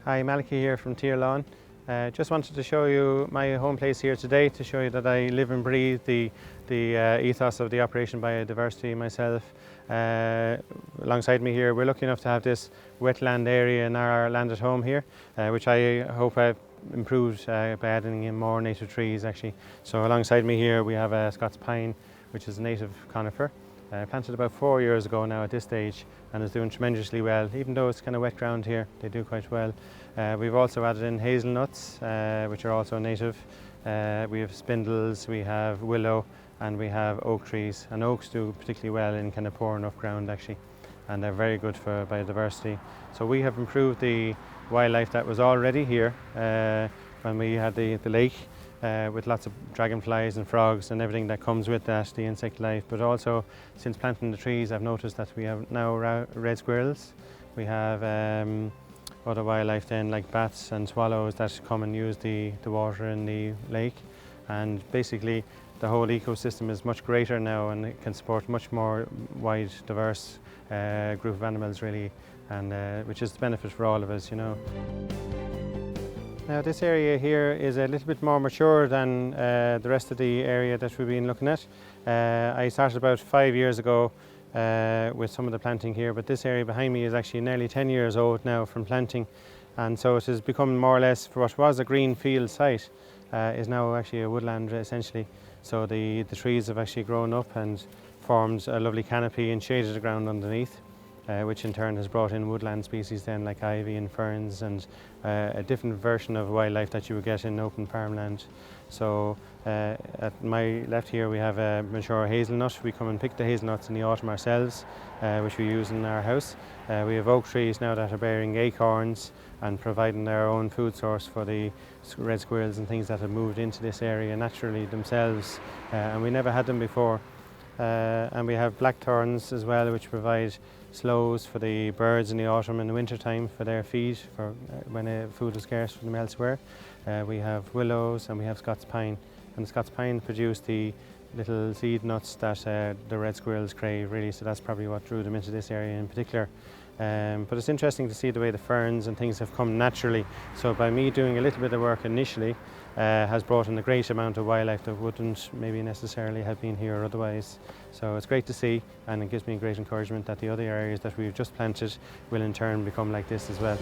Hi, Malachy here from Tirlán. Just wanted to show you my home place here today to show you that I live and breathe the ethos of the Operation Biodiversity myself. Alongside me here, we're lucky enough to have this wetland area in our land at home here, which I hope I've improved by adding in more native trees actually. So alongside me here we have a Scots pine, which is a native conifer. Planted about 4 years ago now at this stage, and is doing tremendously well. Even though it's kind of wet ground here, they do quite well. We've also added in hazelnuts, which are also native. We have spindles, we have willow, and we have oak trees. And oaks do particularly well in kind of poor enough ground actually, and they're very good for biodiversity. So we have improved the wildlife that was already here when we had the lake. With lots of dragonflies and frogs and everything that comes with that, the insect life. But also, since planting the trees, I've noticed that we have now red squirrels. We have other wildlife then, like bats and swallows that come and use the water in the lake. And basically, the whole ecosystem is much greater now, and it can support much more wide, diverse group of animals really, and which is the benefit for all of us, you know. Now this area here is a little bit more mature than the rest of the area that we've been looking at. I started about 5 years ago with some of the planting here, but this area behind me is actually nearly 10 years old now from planting, and so it has become more or less, for what was a green field site, is now actually a woodland essentially. So the trees have actually grown up and formed a lovely canopy and shaded the ground underneath. Which in turn has brought in woodland species then, like ivy and ferns, and a different version of wildlife that you would get in open farmland. So at my left here we have a mature hazelnut. We come and pick the hazelnuts in the autumn ourselves, which we use in our house. We have oak trees now that are bearing acorns and providing their own food source for the red squirrels and things that have moved into this area naturally themselves, and we never had them before. And we have blackthorns as well, which provide sloes for the birds in the autumn and the winter time for their feed, for when food is scarce from them elsewhere. We have willows and we have Scots pine, and the Scots pine produce the little seed nuts that the red squirrels crave really, so that's probably what drew them into this area in particular. But it's interesting to see the way the ferns and things have come naturally. So by me doing a little bit of work initially has brought in a great amount of wildlife that wouldn't maybe necessarily have been here otherwise. So it's great to see, and it gives me great encouragement that the other areas that we've just planted will in turn become like this as well.